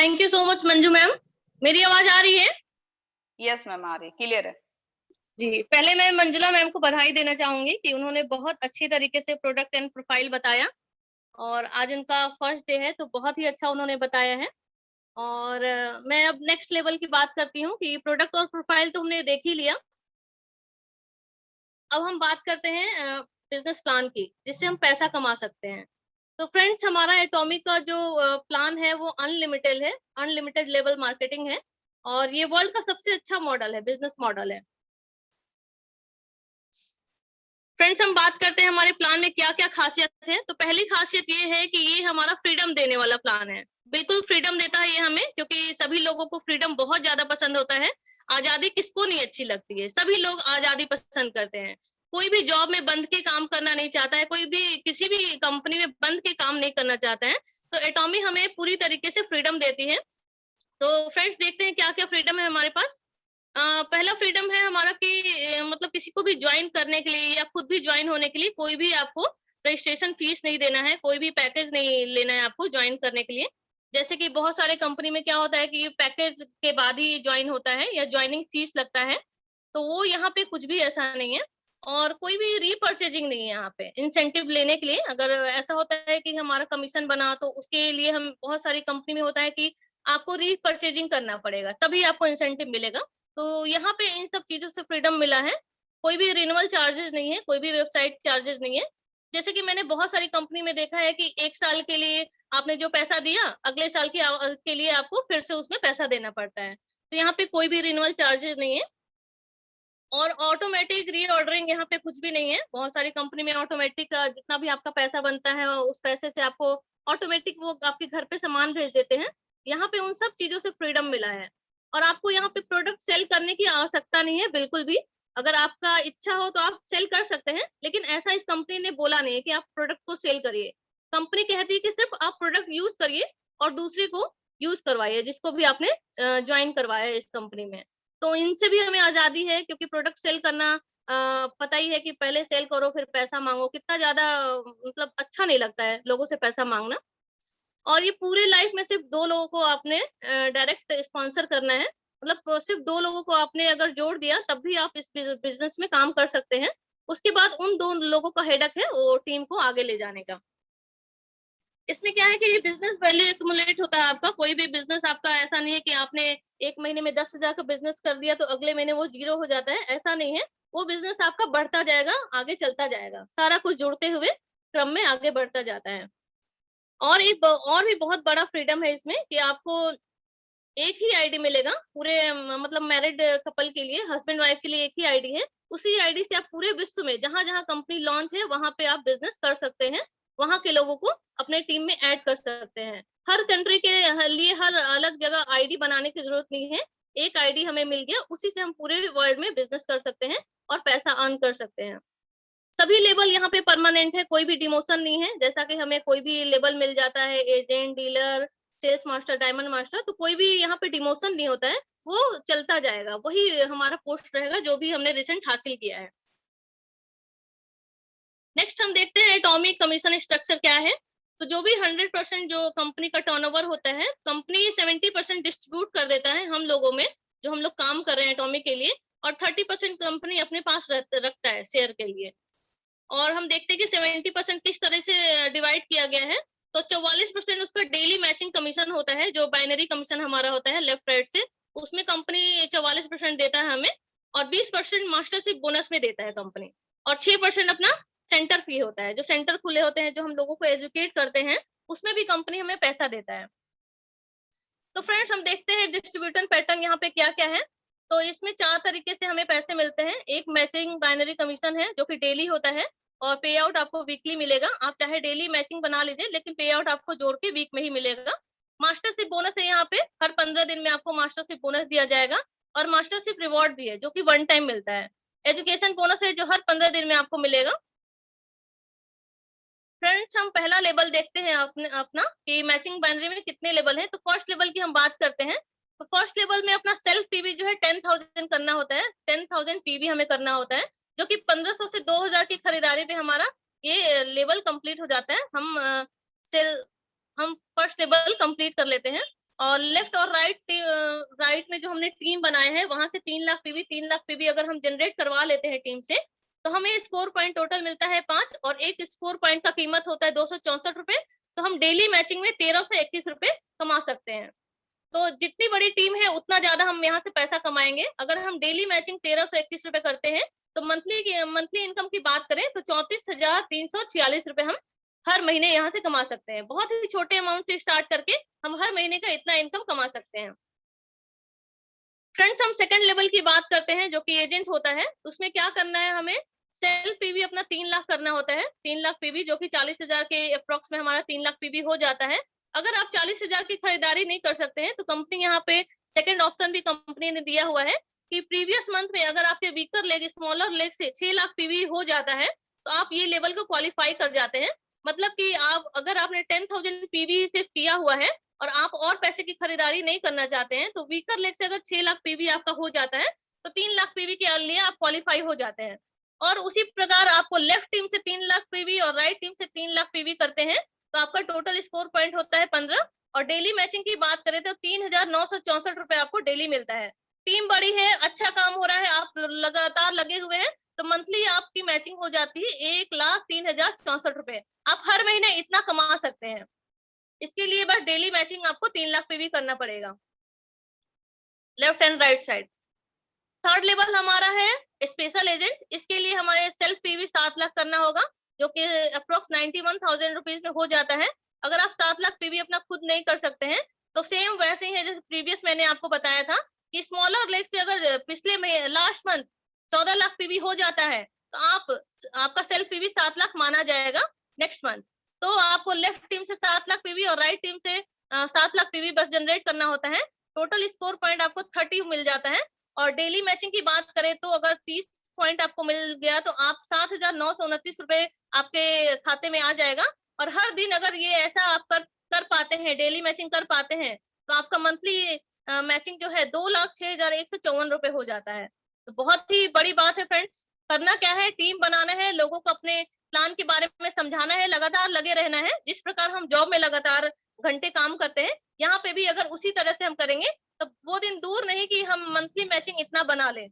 Thank you so much Manju ma'am. मेरी आवाज आ रही है? यस मैम, आ रही, क्लियर है। जी, पहले मैं मंजुला मैम को बधाई देना चाहूंगी कि उन्होंने बहुत अच्छी तरीके से प्रोडक्ट एंड प्रोफाइल बताया। और आज उनका फर्स्ट डे है तो बहुत ही अच्छा उन्होंने बताया है। और मैं अब नेक्स्ट लेवल की बात करती हूँ कि प्रोडक्ट और प्रोफाइल तो हमने देख ही लिया। अब हम बात करते हैं बिजनेस प्लान की, जिससे हम पैसा कमा सकते हैं। तो फ्रेंड्स, हमारा एटॉमिक का जो प्लान है वो अनलिमिटेड है, अनलिमिटेड लेवल मार्केटिंग है। और ये वर्ल्ड का सबसे अच्छा मॉडल है, बिजनेस मॉडल है। फ्रेंड्स, हम बात करते हैं हमारे प्लान में क्या क्या खासियत है। तो पहली खासियत ये है कि ये हमारा फ्रीडम देने वाला प्लान है। बिल्कुल फ्रीडम देता है ये हमें, क्योंकि सभी लोगों को फ्रीडम बहुत ज्यादा पसंद होता है। आजादी किसको नहीं अच्छी लगती है, सभी लोग आजादी पसंद करते हैं। कोई भी जॉब में बंध के काम करना नहीं चाहता है, कोई भी किसी भी कंपनी में बंध के काम नहीं करना चाहता है। तो एटॉमी हमें पूरी तरीके से फ्रीडम देती है। तो फ्रेंड्स, देखते हैं क्या क्या फ्रीडम है हमारे पास। पहला फ्रीडम है हमारा कि मतलब किसी को भी ज्वाइन करने के लिए या खुद भी ज्वाइन होने के लिए कोई भी आपको रजिस्ट्रेशन फीस नहीं देना है, कोई भी पैकेज नहीं लेना है आपको ज्वाइन करने के लिए। जैसे कि बहुत सारे कंपनी में क्या होता है कि पैकेज के बाद ही ज्वाइन होता है या ज्वाइनिंग फीस लगता है। तो वो यहाँ पे कुछ भी ऐसा नहीं है। और कोई भी रीपर्चेजिंग नहीं है यहाँ पे इंसेंटिव लेने के लिए। अगर ऐसा होता है कि हमारा कमीशन बना तो उसके लिए हम बहुत सारी कंपनी में होता है कि आपको रीपर्चेजिंग करना पड़ेगा तभी आपको इंसेंटिव मिलेगा। तो यहाँ पे इन सब चीजों से फ्रीडम मिला है। कोई भी रिन्यूअल चार्जेस नहीं है, कोई भी वेबसाइट चार्जेस नहीं है। जैसे कि मैंने बहुत सारी कंपनी में देखा है कि 1 साल के लिए आपने जो पैसा दिया, अगले साल के लिए आपको फिर से उसमें पैसा देना पड़ता है। तो यहाँ पे कोई भी रिन्यूअल चार्जेस नहीं है। और ऑटोमेटिक रीऑर्डरिंग यहाँ पे कुछ भी नहीं है। बहुत सारी कंपनी में ऑटोमेटिक जितना भी आपका पैसा बनता है उस पैसे से आपको ऑटोमेटिक वो आपके घर पे सामान भेज देते हैं। यहाँ पे उन सब चीजों से फ्रीडम मिला है। और आपको यहाँ पे प्रोडक्ट सेल करने की आवश्यकता नहीं है बिल्कुल भी। अगर आपका इच्छा हो तो आप सेल कर सकते हैं, लेकिन ऐसा इस कंपनी ने बोला नहीं है कि आप प्रोडक्ट को सेल करिए। कंपनी कहती है कि सिर्फ आप प्रोडक्ट यूज करिए और दूसरे को यूज करवाइए, जिसको भी आपने ज्वाइन करवाया है इस कंपनी में। तो इनसे भी हमें आजादी है, क्योंकि प्रोडक्ट सेल करना पता ही है कि पहले सेल करो फिर पैसा मांगो, कितना ज्यादा मतलब अच्छा नहीं लगता है लोगों से पैसा मांगना। और ये पूरे लाइफ में सिर्फ 2 लोगों को आपने डायरेक्ट स्पॉन्सर करना है। मतलब सिर्फ 2 लोगों को आपने अगर जोड़ दिया तब भी आप इस बिजनेस में काम कर सकते हैं। उसके बाद उन 2 लोगों का हेडक है वो टीम को आगे ले जाने का। इसमें क्या है कि ये बिजनेस वैल्यू एक्युमुलेट होता है आपका। कोई भी बिजनेस आपका ऐसा नहीं है कि आपने 1 महीने में 10,000 का बिजनेस कर दिया तो अगले महीने वो जीरो हो जाता है, ऐसा नहीं है। वो बिजनेस आपका बढ़ता जाएगा, आगे चलता जाएगा, सारा कुछ जुड़ते हुए क्रम में आगे बढ़ता जाता है। और और भी बहुत बड़ा फ्रीडम है इसमें कि आपको एक ही आईडी मिलेगा पूरे मतलब मैरिड कपल के लिए, हस्बैंड वाइफ के लिए एक ही आईडी है। उसी आईडी से आप पूरे विश्व में जहां जहां कंपनी लॉन्च है वहां पे आप बिजनेस कर सकते हैं। वहां के लोगों को अपने टीम में ऐड कर सकते हैं। हर कंट्री के लिए हर अलग जगह आईडी बनाने की जरूरत नहीं है। एक आईडी हमें मिल गया, उसी से हम पूरे वर्ल्ड में बिजनेस कर सकते हैं और पैसा अर्न कर सकते हैं। सभी लेवल यहाँ पे परमानेंट है, कोई भी डिमोशन नहीं है। जैसा कि हमें कोई भी लेवल मिल जाता है, agent, dealer, sales master, diamond master, तो कोई भी यहाँ पे डिमोशन नहीं होता है। वो चलता जाएगा, वही हमारा पोस्ट रहेगा जो भी हमने रिसेंट हासिल किया है। नेक्स्ट हम देखते हैं एटॉमिक कमीशन स्ट्रक्चर क्या है। तो जो भी 100% जो कंपनी का टर्नओवर होता है, कंपनी 70% डिस्ट्रीब्यूट कर देता है हम लोगों में, जो हम लोग काम कर रहे हैं एटॉमिक के लिए। और 30% कंपनी अपने पास रखता है शेयर के लिए। और हम देखते हैं कि 70% किस तरह से डिवाइड किया गया है। तो 44% उसका डेली मैचिंग कमीशन होता है, जो बाइनरी कमीशन हमारा होता है लेफ्ट राइट से, उसमें कंपनी 44% देता है हमें। और 20% मास्टरशिप बोनस में देता है कंपनी। और 6% अपना सेंटर फी होता है, जो सेंटर खुले होते हैं जो हम लोगों को एजुकेट करते हैं, उसमें भी कंपनी हमें पैसा देता है। तो फ्रेंड्स, हम देखते हैं डिस्ट्रीब्यूशन पैटर्न यहाँ पे क्या क्या है। तो इसमें 4 तरीके से हमें पैसे मिलते हैं। एक मैचिंग बाइनरी कमीशन है जो कि डेली होता है, और पे आउट आपको वीकली मिलेगा। आप चाहे डेली मैचिंग बना लीजिए, लेकिन पे आउट आपको जोड़ के वीक में ही मिलेगा। मास्टरशिप बोनस है यहाँ पे, हर 15 दिन में आपको मास्टरशिप बोनस दिया जाएगा। और मास्टरशिप रिवॉर्ड भी है जो कि 1 टाइम मिलता है। एजुकेशन बोनस है जो हर 15 दिन में आपको मिलेगा। फ्रेंड्स, हम पहला लेवल देखते हैं अपना कि मैचिंग बाइनरी में कितने लेवल हैं। तो फर्स्ट लेवल की हम बात करते हैं। तो फर्स्ट लेवल में अपना सेल्फ पीवी जो है 10,000 करना होता है। 10,000 पीवी हमें करना होता है, जो कि 1500 से 2,000 की खरीदारी पे हमारा ये लेवल कंप्लीट हो जाता है। हम फर्स्ट लेवल कंप्लीट कर लेते हैं। और लेफ्ट और राइट में जो हमने टीम बनाए हैं वहां से 3 लाख पीवी अगर हम जनरेट करवा लेते हैं टीम से, तो हमें स्कोर पॉइंट टोटल मिलता है 5, और एक स्कोर पॉइंट का कीमत होता है 264 रुपए। तो हम डेली मैचिंग में 1321 रुपए कमा सकते हैं। तो जितनी बड़ी टीम है उतना ज्यादा हम यहाँ से पैसा कमाएंगे। अगर हम डेली मैचिंग 1321 रुपए करते हैं, तो मंथली इनकम की बात करें तो 34,346 रुपए हम हर महीने यहाँ से कमा सकते हैं। बहुत ही छोटे अमाउंट से स्टार्ट करके हम हर महीने का इतना इनकम कमा सकते हैं। फ्रेंड्स, हम सेकंड लेवल की बात करते हैं जो कि एजेंट होता है। उसमें क्या करना है, हमें सेल्फ पीवी अपना 3 लाख करना होता है। 3 लाख पीवी जो कि 40,000 के अप्रोक्स में हमारा 3 लाख पीवी हो जाता है। अगर आप 40,000 की खरीदारी नहीं कर सकते हैं तो कंपनी यहाँ पे सेकंड ऑप्शन भी कंपनी ने दिया हुआ है कि प्रीवियस मंथ में अगर आपके वीकर लेग, स्मॉलर लेग से 6 लाख पीवी हो जाता है तो आप ये लेवल को क्वालिफाई कर जाते हैं। मतलब कि आप अगर आपने 10,000 पीवी सिर्फ किया हुआ है और आप और पैसे की खरीदारी नहीं करना चाहते हैं, तो वीकर लेग से अगर 6 लाख पीवी आपका हो जाता है तो 3 लाख पीवी के लिए आप क्वालिफाई हो जाते हैं। और उसी प्रकार आपको लेफ्ट टीम से 3 लाख पीवी और राइट टीम से 3 लाख पीवी करते हैं तो आपका टोटल स्कोर पॉइंट होता है 15। और डेली मैचिंग की बात करें तो 3,964 रुपए आपको डेली मिलता है। टीम बड़ी है, अच्छा काम हो रहा है, आप लगातार लगे हुए हैं, तो मंथली आपकी मैचिंग हो जाती है 1,03,064 रुपए। आप हर महीने इतना कमा सकते हैं। इसके लिए बस डेली मैचिंग आपको 3 लाख पीवी करना पड़ेगा, left and right side. Third level हमारा है स्पेशल एजेंट। इसके लिए हमारे सेल्फ पीवी 7 लाख करना होगा, जो कि अप्रोक्स 91,000 रुपीज में हो जाता है। अगर आप 7 लाख पीवी अपना खुद नहीं कर सकते हैं तो सेम वैसे ही है जैसे प्रीवियस मैंने आपको बताया था कि स्मॉलर लेग से अगर पिछले में लास्ट मंथ 14 लाख पीवी हो जाता है तो आपका सेल्फ पीवी 7 लाख माना जाएगा नेक्स्ट मंथ। तो आपको लेफ्ट टीम से 7 लाख पीवी और राइट टीम से 7 लाख पीवी बस जनरेट करना होता है। टोटल स्कोर पॉइंट आपको 30 मिल जाता है। और डेली मैचिंग की बात करें तो अगर 30 पॉइंट आपको मिल गया तो आप 7,929 रुपए आपके खाते में आ जाएगा। और हर दिन अगर ये ऐसा आप कर पाते हैं, डेली मैचिंग कर पाते हैं, तो आपका मंथली मैचिंग जो है 2,06,154 रुपए हो जाता है। तो बहुत ही बड़ी बात है फ्रेंड्स। करना क्या है, टीम बनाना है, लोगों को अपने प्लान के बारे में समझाना है, लगातार लगे रहना है। जिस प्रकार हम जॉब में लगातार घंटे काम करते हैं, यहाँ पे भी अगर उसी तरह से हम करेंगे तो वो दिन दूर नहीं कि हम मंथली मैचिंग इतना बना लें।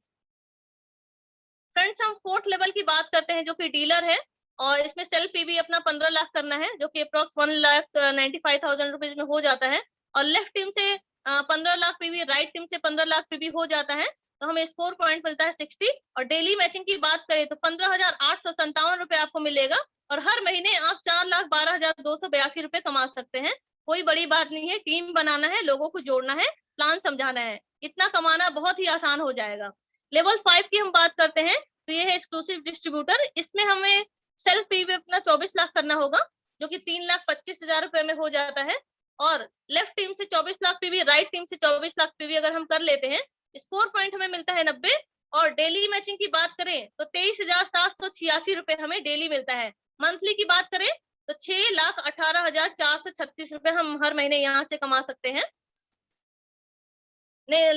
फ्रेंड्स, हम फोर्थ लेवल की बात करते हैं जो कि डीलर है, और इसमें सेल्फ पीवी अपना 15 लाख करना है जो कि अप्रोक्स 1,95,000 रुपीज में हो जाता है। और लेफ्ट टीम से 15 लाख पीवी, राइट टीम से 15 लाख पीवी हो जाता है, तो हमें स्कोर पॉइंट मिलता है 60। और डेली मैचिंग की बात करें तो 15,857 रुपए आपको मिलेगा। और हर महीने आप 4,12,282 रुपए कमा सकते हैं। कोई बड़ी बात नहीं है, टीम बनाना है, लोगों को जोड़ना है, प्लान समझाना है, इतना कमाना बहुत ही आसान हो जाएगा। लेवल 5 की हम बात करते हैं तो ये है एक्सक्लूसिव डिस्ट्रीब्यूटर। इसमें हमें सेल्फ पीवी अपना 24 लाख करना होगा जो कि 3,25,000 रुपए में हो जाता है। और लेफ्ट टीम से 24 लाख पीवी, राइट टीम से 24 लाख पीवी अगर हम कर लेते हैं, स्कोर पॉइंट हमें मिलता है 90। और डेली मैचिंग की बात करें तो 23,786 रुपए हमें डेली मिलता है। मंथली की बात करें तो 6,18,436 रुपए हम हर महीने यहाँ से कमा सकते हैं।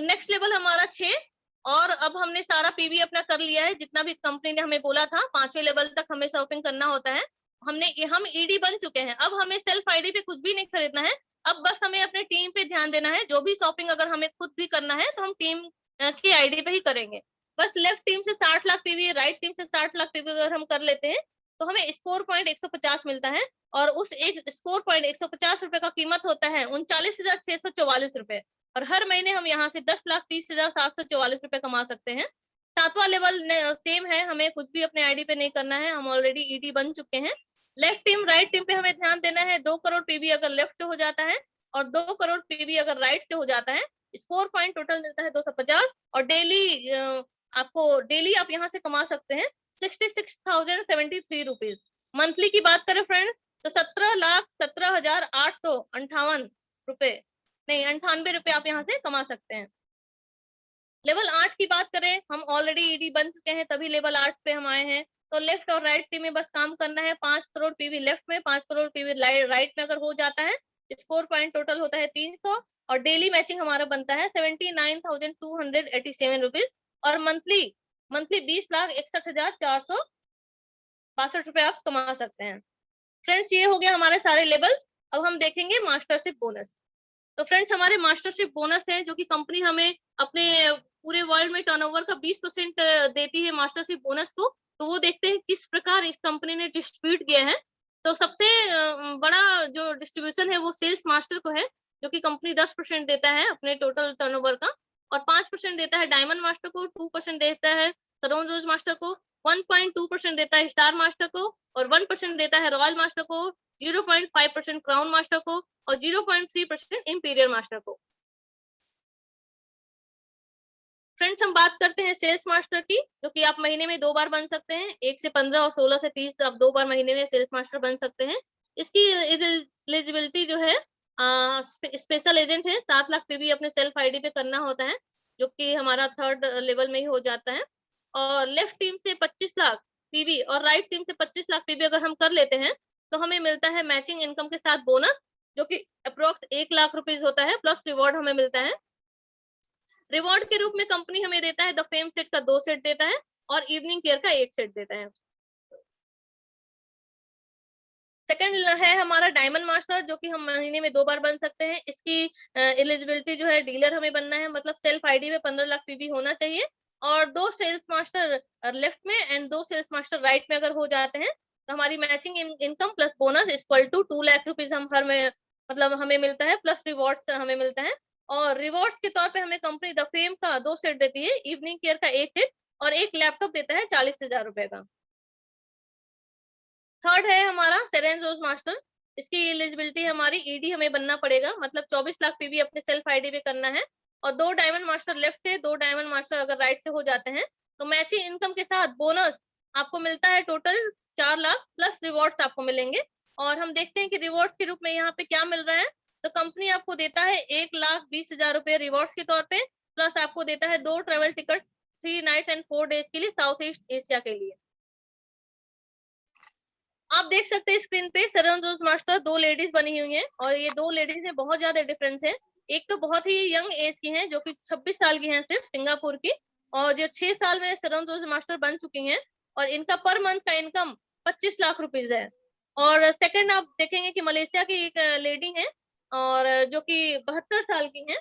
नेक्स्ट लेवल हमारा 6। और अब हमने सारा पीवी अपना कर लिया है, जितना भी कंपनी ने हमें बोला था 5वें लेवल तक हमें शॉपिंग करना होता है। हम ईडी बन चुके हैं, अब हमें सेल्फ आईडी पे कुछ भी नहीं खरीदना है। अब बस हमें अपने टीम पे ध्यान देना है। जो भी शॉपिंग अगर हमें खुद भी करना है तो हम टीम की आईडी पे ही करेंगे। बस लेफ्ट टीम से 60 लाख पीवी, राइट टीम से 60 लाख पीवी अगर हम कर लेते हैं तो हमें स्कोर पॉइंट 150 मिलता है। और उस एक स्कोर पॉइंट 150 रुपए का कीमत होता है 39,644 रुपए। और हर महीने हम यहाँ से 10,30,744 रुपए कमा सकते हैं। 7वां लेवल सेम है, हमें कुछ भी अपने आईडी पे नहीं करना है, हम ऑलरेडी ईडी बन चुके हैं। लेफ्ट टीम राइट टीम पे हमें ध्यान देना है। 2 करोड़ पीवी अगर लेफ्ट से हो जाता है और 2 करोड़ पीवी अगर राइट से हो जाता है, स्कोर पॉइंट टोटल मिलता है 250। और डेली आप यहाँ से कमा सकते हैं 66,073 रुपीज। मंथली की बात करें फ्रेंड्स तो 17,17,858 रुपए, नहीं 98 रुपए आप यहाँ से कमा सकते हैं। लेवल 8 की बात करें, हम ऑलरेडी ईडी बन चुके हैं तभी लेवल 8 पे हम आए हैं। तो लेफ्ट और राइट टीम में बस काम करना है। 5 करोड़ पीवी लेफ्ट में, 5 करोड़ पीवी राइट में अगर हो जाता है, स्कोर पॉइंट टोटल होता है 300। और डेली मैचिंग हमारा बनता है 79,287 रुपीज। और मंथली मंथली 20,61,462 रुपए आप कमा सकते हैं। फ्रेंड्स, ये हो गया हमारे सारे लेवल्स। अब हम देखेंगे मास्टरशिप बोनस। तो फ्रेंड्स हमारे मास्टरशिप बोनस है जो कि कंपनी हमें अपने पूरे वर्ल्ड में टर्नओवर का 20% देती है मास्टरशिप बोनस को। तो वो देखते हैं किस प्रकार इस कंपनी ने डिस्ट्रीब्यूट किया है। तो सबसे बड़ा जो डिस्ट्रीब्यूशन है वो सेल्स मास्टर को है, जो कि कंपनी 10% देता है अपने टोटल टर्नओवर का, और 5% देता है डायमंड मास्टर को, 2% देता है सरोन रोज मास्टर को, 1.2% देता है स्टार मास्टर को, और 1% देता है रॉयल मास्टर को, 0.5% क्राउन मास्टर को, और 0.3% इंपीरियल मास्टर को। फ्रेंड्स हम बात करते हैं सेल्स मास्टर की, जो कि आप महीने में 2 बार बन सकते हैं, 1 से 15 और 16 से 30 आप 2 बार महीने में सेल्स मास्टर बन सकते हैं। इसकी एलिजिबिलिटी जो है स्पेशल एजेंट है, 7 लाख पीवी अपने सेल्फ आईडी पे करना होता है, जो कि हमारा 3rd लेवल में ही हो जाता है। और लेफ्ट टीम से 25 लाख पीवी और राइट टीम से 25 लाख पीवी अगर हम कर लेते हैं, तो हमें मिलता है मैचिंग इनकम के साथ बोनस, जो कि अप्रोक्स 1 लाख रुपीज होता है, प्लस रिवॉर्ड हमें मिलता है। रिवॉर्ड के रूप में कंपनी हमें देता है द फेम सेट का 2 सेट देता है, और इवनिंग केयर का 1 सेट देता है। सेकंड है हमारा डायमंड मास्टर, जो कि हम महीने में 2 बार बन सकते हैं। इसकी एलिजिबिलिटी जो है डीलर हमें बनना है, मतलब सेल्फ आईडी में 15 लाख पीवी होना चाहिए, और 2 सेल्स मास्टर लेफ्ट में एंड 2 सेल्स मास्टर राइट में अगर हो जाते हैं, तो हमारी matching income plus bonus equal to 2 lakh rupees हम हर में मतलब हमें मिलता है, प्लस रिवॉर्ड्स हमें मिलता है। और रिवॉर्ड्स के तौर पे हमें कंपनी द फेम का 2 सेट देती है, इवनिंग केयर का 1 सेट, और 1 लैपटॉप देता है 40,000 रुपए का। थर्ड है हमारा सेरेन रोज मास्टर। इसकी एलिजिबिलिटी हमारी ईडी हमें बनना पड़ेगा, मतलब 24 लाख पीवी अपने सेल्फ आईडी पे करना है, और 2 डायमंड मास्टर लेफ्ट से, 2 डायमंड मास्टर अगर राइट से हो जाते हैं, तो मैचिंग इनकम के साथ बोनस आपको मिलता है टोटल 4 लाख, प्लस रिवॉर्ड्स आपको मिलेंगे। और हम देखते हैं कि रिवॉर्ड्स के रूप में यहाँ पे क्या मिल रहा है। तो कंपनी आपको देता है 1,20,000 रुपए रिवॉर्ड्स के तौर पे, प्लस आपको देता है 2 travel ticket 3 nights and 4 days के लिए साउथ ईस्ट एशिया के लिए। आप देख सकते हैं स्क्रीन पे सरोन रोज मास्टर 2 लेडीज बनी हुई हैं, और ये 2 लेडीज में बहुत ज्यादा डिफरेंस है। एक तो बहुत ही यंग एज की हैं, जो कि 26 साल की हैं सिर्फ, सिंगापुर की, और जो 6 साल में सरोन रोज मास्टर बन चुकी हैं, और इनका पर मंथ का इनकम 25 लाख रुपीज है। और सेकंड आप देखेंगे कि मलेशिया की एक लेडी है, और जो कि 72 साल की हैं,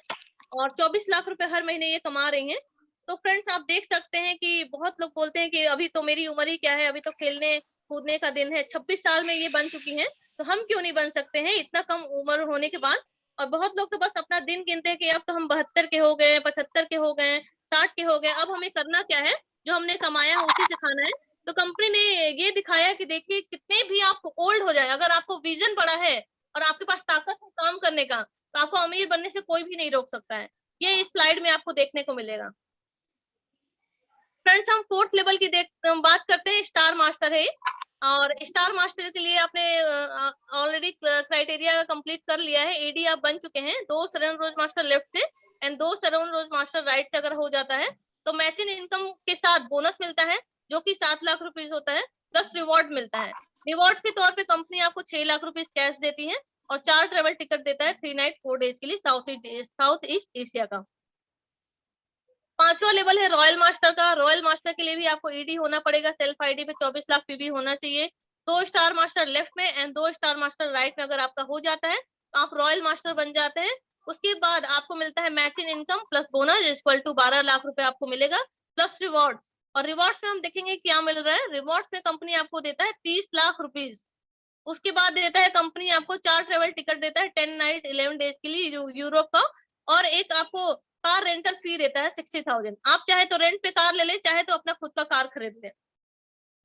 और 24 लाख रुपए हर महीने ये कमा रही हैं। तो फ्रेंड्स आप देख सकते हैं कि बहुत लोग बोलते हैं कि अभी तो मेरी उम्र ही क्या है, अभी तो खेलने कूदने का दिन है, 26 साल में ये बन चुकी हैं, तो हम क्यों नहीं बन सकते हैं इतना कम उम्र होने के बाद। और बहुत लोग तो बस अपना दिन गिनते हैं कि अब तो हम 72 के हो गए, 75 के हो गए, 60 के हो गए, अब हमें करना क्या है, जो हमने कमाया है उसी से खाना है। तो कंपनी ने ये दिखाया कि देखिए कितने भी आप ओल्ड हो जाए, अगर आपको विजन बड़ा है और आपके पास ताकत है काम करने का, तो आपको अमीर बनने से कोई भी नहीं रोक सकता है। ये इस स्लाइड में आपको देखने को मिलेगा। फ्रेंड्स हम 4th लेवल की बात करते हैं, स्टार मास्टर है। और स्टार मास्टर के लिए आपने ऑलरेडी क्राइटेरिया कंप्लीट कर लिया है, एडी आप बन चुके हैं, 2 सरोन रोज मास्टर लेफ्ट से एंड 2 सरोन रोज मास्टर राइट से अगर हो जाता है, तो मैचिंग इनकम के साथ बोनस मिलता है, जो कि 7 लाख रुपीज होता है, प्लस रिवॉर्ड मिलता है। रिवॉर्ड के तौर पे कंपनी आपको 6 लाख रुपीज कैश देती है, और 4 ट्रेवल टिकट देता है 3 नाइट 4 डेज के लिए साउथ ईस्ट एशिया का। 5वां लेवल है रॉयल मास्टर का। रॉयल मास्टर के लिए भी आपको ईडी होना पड़ेगा, सेल्फ आईडी पे 24 लाख पीवी होना चाहिए, 2 स्टार मास्टर लेफ्ट में एंड 2 स्टार मास्टर राइट में अगर आपका हो जाता है, तो आप रॉयल मास्टर बन जाते हैं। उसके बाद आपको मिलता है matching income plus bonus equal to 12 lakh रुपए आपको मिलेगा, प्लस रिवॉर्ड्स। और रिवॉर्ड्स में हम देखेंगे क्या मिल रहा है। रिवॉर्ड्स में कंपनी आपको देता है 30 लाख रुपीज। उसके बाद देता है कंपनी आपको 4 ट्रेवल टिकट देता है 10 नाइट 11 डेज के लिए यूरोप का, और एक आपको कार रेंटल फी देता है 60,000। आप चाहे तो रेंट पे कार ले ले, चाहे तो अपना खुद का कार खरीद ले।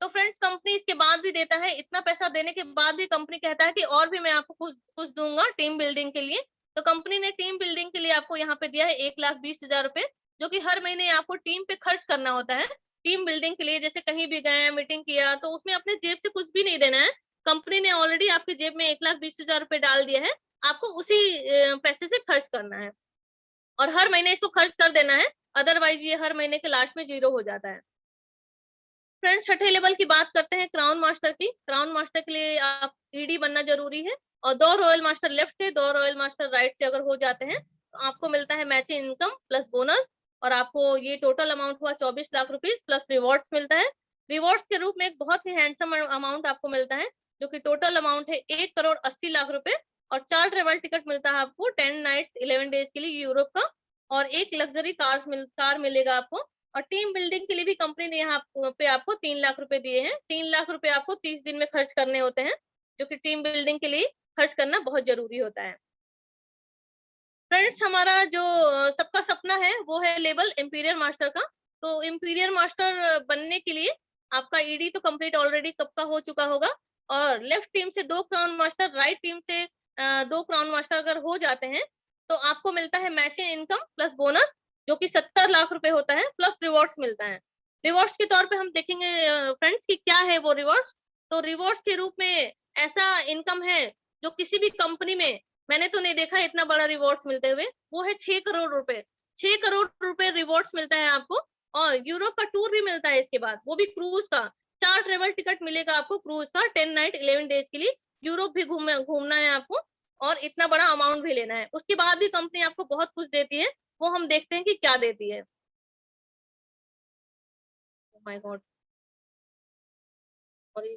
तो फ्रेंड्स कंपनी इसके बाद भी देता है, इतना पैसा देने के बाद भी कंपनी कहता है कि और भी मैं आपको कुछ कुछ दूंगा टीम बिल्डिंग के लिए। तो कंपनी ने टीम बिल्डिंग के लिए आपको यहाँ पे दिया है 1,20,000 रुपए, जो कि हर महीने आपको टीम पे खर्च करना होता है। टीम बिल्डिंग के लिए जैसे कहीं भी गए, मीटिंग किया, तो उसमें अपने जेब से कुछ भी नहीं देना है। कंपनी ने ऑलरेडी आपकी जेब में 1,20,000 रुपए डाल दिया है, आपको उसी पैसे से खर्च करना है, और हर महीने इसको खर्च कर देना है, अदरवाइज ये हर महीने के लास्ट में 0 हो जाता है। फ्रेंड्स 6ठे लेवल की बात करते हैं क्राउन मास्टर की। क्राउन मास्टर के लिए आप ईडी बनना जरूरी है, और 2 रॉयल मास्टर लेफ्ट से, 2 रॉयल मास्टर राइट से अगर हो जाते हैं, तो आपको मिलता है मैचिंग इनकम प्लस बोनस, और आपको ये टोटल अमाउंट हुआ 24 लाख रुपीज, प्लस रिवॉर्ड्स मिलता है। रिवॉर्ड्स के रूप में एक बहुत ही हैंडसम अमाउंट आपको मिलता है, जो कि टोटल अमाउंट है 1,80,00,000 रुपए, और 4 ट्रेवल टिकट मिलता है आपको 10 नाइट 11 डेज के लिए यूरोप का, और एक लग्जरी कार मिलेगा आपको। और टीम बिल्डिंग के लिए भी कंपनी ने यहाँ पे आपको 3 लाख रुपए दिए हैं। 3 लाख रुपए आपको 30 दिन में खर्च करने होते हैं, जो कि टीम बिल्डिंग के लिए खर्च करना बहुत जरूरी होता है। फ्रेंड्स, हमारा जो सबका सपना है वो है लेवल इंपीरियर मास्टर का। तो इंपीरियर मास्टर बनने के लिए आपका ईडी तो कंप्लीट ऑलरेडी कब का हो चुका होगा, और लेफ्ट टीम से 2 क्राउन मास्टर, राइट टीम से 2 क्राउन मास्टर अगर हो जाते हैं तो आपको मिलता है मैचिंग इनकम प्लस बोनस, जो कि 70 लाख रुपए होता है, प्लस रिवॉर्ड्स मिलता है। रिवॉर्ड्स के तौर पे हम देखेंगे फ्रेंड्स कि क्या है वो रिवॉर्ड्स। तो रिवॉर्ड्स के रूप में ऐसा इनकम है जो किसी भी कंपनी में मैंने तो नहीं देखा इतना बड़ा रिवॉर्ड्स मिलते हुए। वो है 6 करोड़ रुपए। 6 करोड़ रुपए रिवॉर्ड्स मिलता है आपको, और यूरोप का टूर भी मिलता है इसके बाद, वो भी क्रूज का। 4 ट्रेवल टिकट मिलेगा आपको क्रूज का 10 नाइट 11 डेज के लिए। यूरोप भी घूमना है आपको, और इतना बड़ा अमाउंट भी लेना है। उसके बाद भी कंपनी आपको बहुत कुछ देती है, वो हम देखते हैं कि क्या देती है। Oh my God, sorry.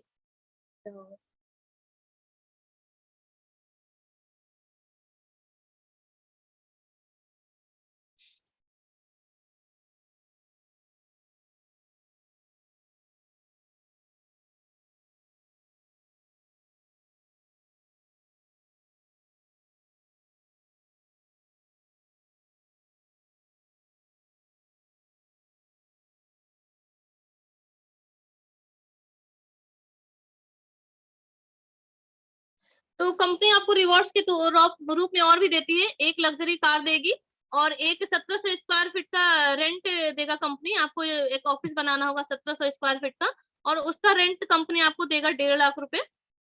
तो कंपनी आपको रिवॉर्ड्स के रूप में और भी देती है। एक लग्जरी कार देगी, और एक 1700 स्क्वायर फीट का रेंट देगा कंपनी आपको। एक ऑफिस बनाना होगा 1700 स्क्वायर फीट का, और उसका रेंट कंपनी आपको देगा 1.5 लाख रुपए।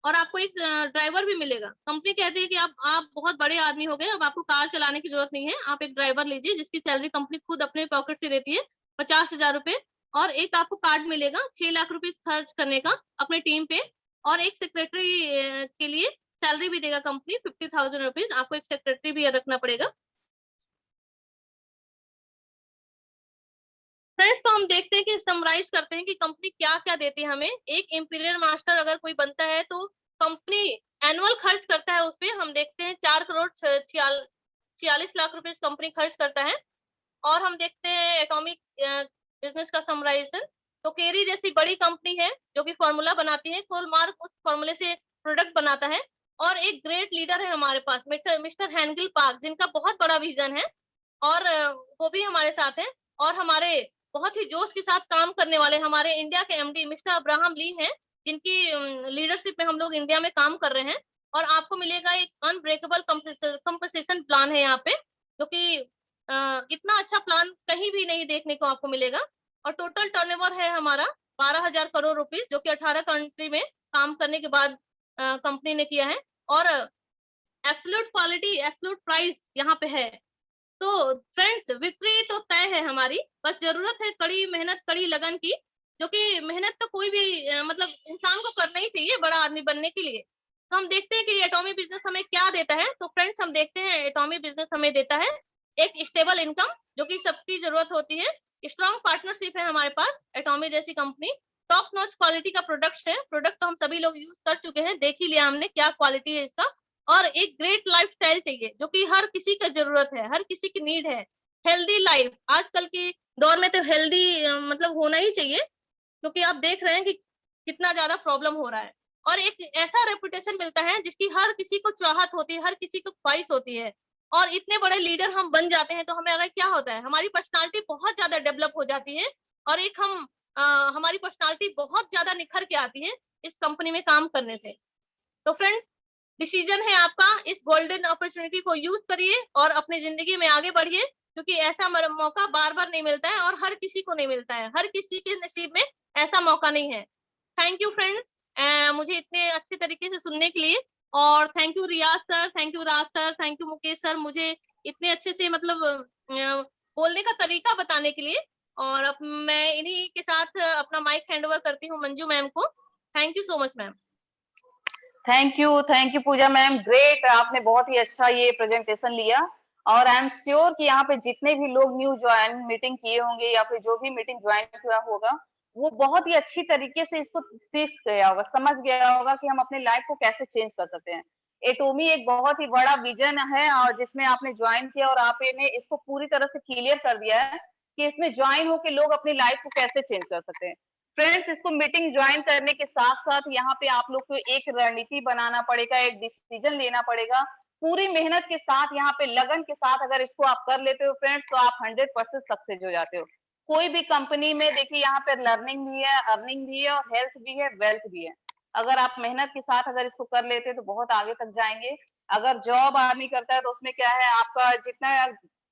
और आपको एक ड्राइवर भी मिलेगा। कंपनी कहती है कि आप बहुत बड़े आदमी हो गए, अब आपको कार चलाने की जरूरत नहीं है, आप एक ड्राइवर लीजिए, जिसकी सैलरी कंपनी खुद अपने पॉकेट से देती है, 50,000 रुपए। और एक आपको कार्ड मिलेगा 6 लाख रुपए खर्च करने का अपने टीम पे। और एक सेक्रेटरी के लिए सैलरी भी देगा कंपनी 50,000 रुपीज। आपको एक सेक्रेटरी भी रखना पड़ेगा। फ्रेंड्स, तो हम देखते हैं कि समराइज करते हैं कि कंपनी क्या क्या देती है हमें। एक इंपीरियर मास्टर अगर कोई बनता है तो कंपनी एनुअल खर्च करता है उस पे, हम देखते हैं 4 करोड़ 46 लाख रुपए कंपनी खर्च करता है। और हम देखते हैं एटॉमिक बिजनेस का समराइजेशन। तो केरी जैसी बड़ी कंपनी है जो कि फॉर्मूला बनाती है, कोलमार्क उस फॉर्मूले से प्रोडक्ट बनाता है। और एक ग्रेट लीडर है हमारे पास, मिस्टर हैंगल पार्क, जिनका बहुत बड़ा विजन है, और वो भी हमारे साथ हैं। और हमारे बहुत ही जोश के साथ काम करने वाले हमारे इंडिया के एमडी मिस्टर अब्राहम ली हैं, जिनकी लीडरशिप में हम लोग इंडिया में काम कर रहे हैं। और आपको मिलेगा एक अनब्रेकेबल कंपनसेशन प्लान है यहाँ पे, जो कि इतना अच्छा प्लान कहीं भी नहीं देखने को आपको मिलेगा। और टोटल टर्नओवर है हमारा 12,000 करोड़ रुपीस, जो कि 18 कंट्री में काम करने के बाद कंपनी ने किया है। और एब्सोल्यूट क्वालिटी, एब्सोल्यूट प्राइस यहाँ पे है। तो फ्रेंड्स, विक्ट्री तो तय है हमारी, बस जरूरत है कड़ी मेहनत, कड़ी लगन की, जो कि मेहनत तो कोई भी मतलब इंसान को करना ही चाहिए बड़ा आदमी बनने के लिए। तो हम देखते हैं कि एटॉमिक बिजनेस हमें क्या देता है। तो फ्रेंड्स, हम देखते हैं एटॉमिक बिजनेस हमें देता है एक स्टेबल इनकम, जो कि सबकी जरूरत होती है। स्ट्रॉन्ग पार्टनरशिप है हमारे पास एटॉमिक जैसी कंपनी। टॉप नॉच क्वालिटी का प्रोडक्ट है। प्रोडक्ट तो हम सभी लोग यूज कर चुके हैं, देख ही लिया हमने क्या क्वालिटी है इसका। और एक ग्रेट लाइफस्टाइल चाहिए, जो कि हर किसी का जरूरत है, हर किसी की नीड है। हेल्दी लाइफ, आजकल के दौर में तो हेल्दी मतलब होना ही चाहिए, क्योंकि आप देख रहे हैं कि कितना ज्यादा प्रॉब्लम हो रहा है। और एक ऐसा रेपुटेशन मिलता है जिसकी हर किसी को चाहत होती है, हर किसी को ख्वाहिश होती है। और इतने बड़े लीडर हम बन जाते हैं तो हमें अगर क्या होता है, हमारी पर्सनालिटी बहुत ज्यादा डेवलप हो जाती है, और एक हमारी पर्सनालिटी बहुत ज्यादा निखर के आती है इस कंपनी में काम करने से। तो फ्रेंड्स, डिसीजन है आपका, इस गोल्डन अपॉर्चुनिटी को यूज करिए और अपनी जिंदगी में आगे बढ़िए, क्योंकि ऐसा मौका बार बार नहीं मिलता है, और हर किसी को नहीं मिलता है, हर किसी के नसीब में ऐसा मौका नहीं है। थैंक यू फ्रेंड्स, मुझे इतने अच्छे तरीके से सुनने के लिए। और thank you Riyaz sir, thank you Raj sir, thank you Mukesh sir, मुझे इतने अच्छे से मतलब बोलने का तरीका बताने के लिए। और अब मैं इन्हीं के साथ अपना माइक हैंड ओवर करती हूँ मंजू मैम को। Thank you so much ma'am. Thank you Pooja ma'am, great. आपने बहुत ही अच्छा ये प्रेजेंटेशन लिया, और आई एम श्योर कि यहाँ पे जितने भी लोग न्यू ज्वाइन मीटिंग किए होंगे या फिर जो भी मीटिंग ज्वाइन किया होगा, वो बहुत ही अच्छी तरीके से इसको सीख गया होगा, समझ गया होगा कि हम अपने लाइफ को कैसे चेंज कर सकते हैं। एटोमी एक बहुत ही बड़ा विजन है और जिसमें आपने ज्वाइन किया और आपने इसको पूरी तरह से क्लियर कर दिया है कि इसमें ज्वाइन होकर लोग अपनी लाइफ को कैसे चेंज कर सकते हैं। फ्रेंड्स, इसको मीटिंग ज्वाइन करने के साथ-साथ यहाँ पे आप लोग को एक रणनीति बनाना पड़ेगा, एक डिसीजन लेना पड़ेगा। पूरी मेहनत के साथ, यहाँ पे लगन के साथ अगर इसको आप कर लेते हो फ्रेंड्स, तो आप 100% सक्सेस हो जाते हो। कोई भी कंपनी में देखिए यहाँ पे लर्निंग भी है, अर्निंग भी है और हेल्थ भी है, वेल्थ भी है। अगर आप मेहनत के साथ अगर इसको कर लेते हैं तो बहुत आगे तक जाएँगे। अगर जॉब आदमी करता है तो उसमें क्या है, आपका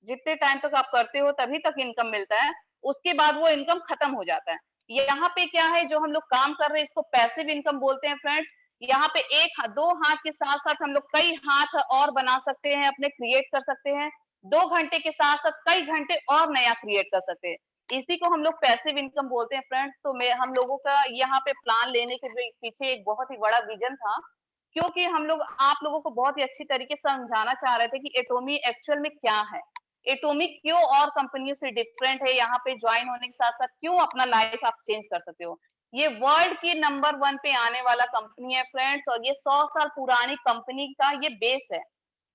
जितने टाइम तक आप करते हो तभी तक इनकम मिलता है, उसके बाद वो इनकम खत्म हो जाता है। यहाँ पे क्या है, जो हम लोग काम कर रहे हैं इसको पैसिव इनकम बोलते हैं फ्रेंड्स। यहाँ पे दो हाथ के साथ-साथ हम लोग कई हाथ और बना सकते हैं, अपने क्रिएट कर सकते हैं। 2 घंटे के साथ-साथ कई घंटे और नया क्रिएट कर सकते हैं। इसी को हम लोग पैसिव इनकम बोलते हैं फ्रेंड्स। तो मैं हम लोगों का यहाँ पे प्लान लेने के पीछे एक बहुत ही बड़ा विजन था, क्योंकि हम लोग आप लोगों को बहुत ही अच्छी तरीके से समझाना चाह रहे थे कि एटोमी एक्चुअल में क्या है, एटोमी क्यों और कंपनियों से डिफरेंट है, यहाँ पे ज्वाइन होने के साथ साथ क्यों अपना लाइफ आप चेंज कर सकते हो। ये वर्ल्ड की नंबर 1 पे आने वाला कंपनी है फ्रेंड्स, और ये 100 साल पुरानी कंपनी का ये बेस है।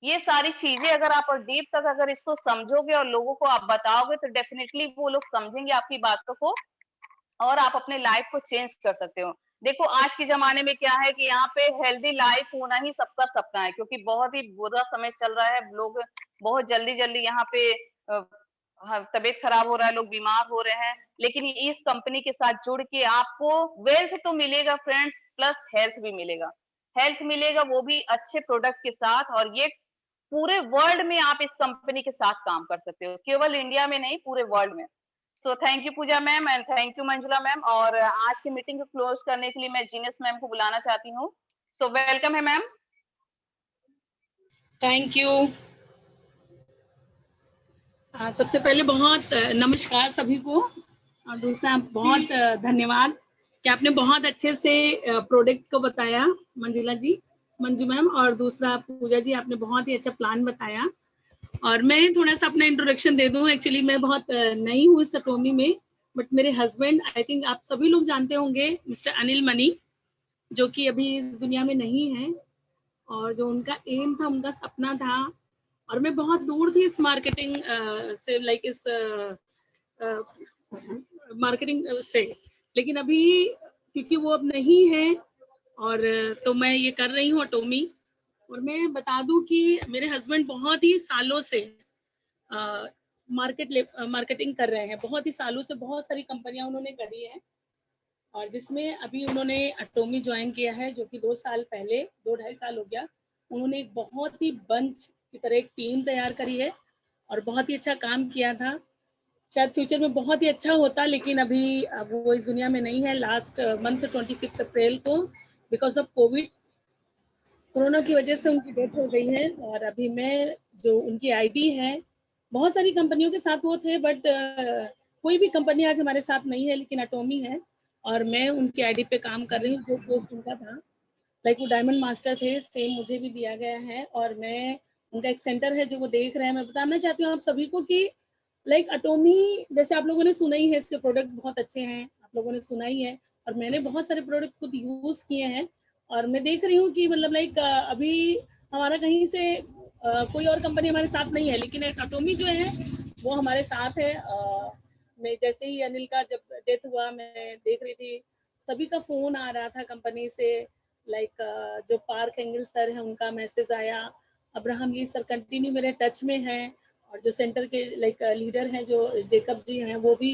ये सारी चीजें अगर आप डीप तक अगर इसको समझोगे और लोगों को आप बताओगे तो डेफिनेटली वो लोग समझेंगे आपकी बातों को, और आप अपने लाइफ को चेंज कर सकते हो। देखो आज के ज़माने में क्या है कि यहाँ पे हेल्दी लाइफ होना ही सबका सपना है, क्योंकि बहुत ही बुरा समय चल रहा है। लोग बहुत जल्दी-जल्दी यहाँ पे हाँ, तबीयत खराब हो रहा है, लोग बीमार हो रहे हैं। लेकिन इस कंपनी के साथ जुड़ के आपको वेल्थ तो मिलेगा फ्रेंड्स, प्लस हेल्थ भी मिलेगा। हेल्थ मिलेगा वो भी अच्छे प्रोडक्ट के साथ, और ये पूरे वर्ल्ड में आप इस कंपनी के साथ काम कर सकते हो। केवल इंडिया में नहीं, पूरे वर्ल्ड में। So thank you Pooja ma'am and thank you Manjula ma'am, और आज की मीटिंग को क्लोज करने के लिए मैं जीनियस मैम को बुलाना चाहती हूँ। सो वेलकम है मैम। Thank you. सबसे पहले बहुत नमस्कार सभी को, और दूसरा बहुत धन्यवाद कि आपने बहुत अच्छे से प्रोडक्ट को बताया मंजुला जी, मंजू मैम, और दूसरा पूजा जी आपने बहुत ही अच्छा प्लान बताया। और मैं थोड़ा सा अपना इंट्रोडक्शन दे दूं। एक्चुअली मैं बहुत नई हूँ इस एटोमी में, बट मेरे हस्बैंड, आई थिंक आप सभी लोग जानते होंगे, मिस्टर अनिल मनी, जो कि अभी इस दुनिया में नहीं है, और जो उनका एम था, उनका सपना था, और मैं बहुत दूर थी इस मार्केटिंग से, लाइक इस मार्केटिंग से, लेकिन अभी क्योंकि वो अब नहीं है, और तो मैं ये कर रही हूँ एटोमी। और मैं बता दूं कि मेरे हस्बैंड बहुत ही सालों से मार्केटिंग कर रहे हैं, बहुत ही सालों से बहुत सारी कंपनियां उन्होंने करी है, और जिसमें अभी उन्होंने एटोमी ज्वाइन किया है, जो कि 2 साल पहले, 2-2.5 साल हो गया। उन्होंने एक बहुत ही बंच की तरह एक टीम तैयार करी है और बहुत ही अच्छा काम किया था। शायद फ्यूचर में बहुत ही अच्छा होता, लेकिन अभी अब वो इस दुनिया में नहीं है। लास्ट मंथ 25 अप्रैल को बिकॉज ऑफ कोरोना की वजह से उनकी डेथ हो गई है। और अभी मैं, जो उनकी आईडी है, बहुत सारी कंपनियों के साथ वो थे, बट कोई भी कंपनी आज हमारे साथ नहीं है, लेकिन एटोमी है, और मैं उनकी आईडी पे काम कर रही हूँ। जो पोस्ट उनका था, लाइक वो डायमंड मास्टर थे, सेम मुझे भी दिया गया है, और मैं उनका एक सेंटर है जो वो देख रहे हैं। मैं बताना चाहती हूँ आप सभी को कि लाइक एटोमी, जैसे आप लोगों ने सुना ही है, इसके प्रोडक्ट बहुत अच्छे हैं, आप लोगों ने सुना ही है, और मैंने बहुत सारे प्रोडक्ट खुद यूज किए हैं। और मैं देख रही हूँ कि मतलब लाइक अभी हमारा कहीं से कोई और कंपनी हमारे साथ नहीं है, लेकिन एटोमी जो है वो हमारे साथ है। मैं जैसे ही अनिल का जब डेथ हुआ, मैं देख रही थी सभी का फोन आ रहा था कंपनी से, लाइक जो पार्क एंगल सर है उनका मैसेज आया, अब्राहम ली सर कंटिन्यू मेरे टच में हैं, और जो सेंटर के लाइक लीडर हैं जो जेकब जी हैं, वो भी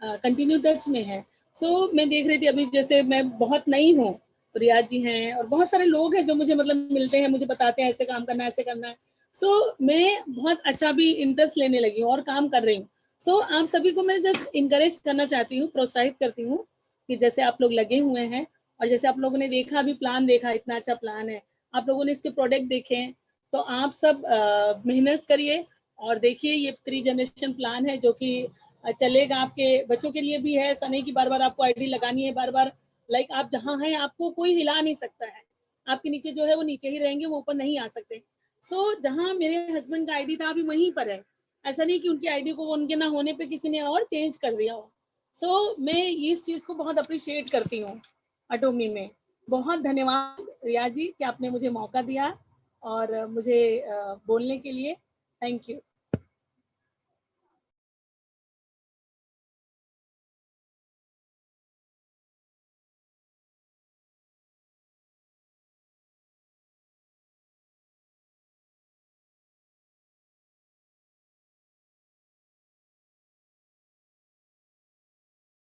कंटिन्यू टच में है। सो मैं देख रही थी, अभी जैसे मैं बहुत नई हूँ, रियाज जी हैं और बहुत सारे लोग हैं जो मुझे मतलब मिलते हैं, मुझे बताते हैं ऐसे काम करना है, ऐसे करना है। सो मैं बहुत अच्छा भी इंटरेस्ट लेने लगी हूँ और काम कर रही हूँ। सो आप सभी को मैं जस्ट इंकरेज करना चाहती हूँ, प्रोत्साहित करती हूँ कि जैसे आप लोग लगे हुए हैं, और जैसे आप लोगों ने देखा, अभी प्लान देखा, इतना अच्छा प्लान है, आप लोगों ने इसके प्रोडक्ट देखे हैं। सो आप सब मेहनत करिए और देखिए, ये 3 जनरेशन प्लान है जो कि चलेगा, आपके बच्चों के लिए भी है। ऐसा नहीं कि बार बार आपको आईडी लगानी है, बार बार लाइक आप जहाँ हैं आपको कोई हिला नहीं सकता है, आपके नीचे जो है वो नीचे ही रहेंगे, वो ऊपर नहीं आ सकते। सो जहाँ मेरे हस्बैंड का आईडी था अभी वहीं पर है, ऐसा नहीं कि उनकी आईडी को उनके ना होने पे किसी ने और चेंज कर दिया हो। सो मैं इस चीज को बहुत अप्रिशिएट करती हूँ एटोमी में। बहुत धन्यवाद रिया जी कि आपने मुझे मौका दिया, और मुझे बोलने के लिए थैंक यू।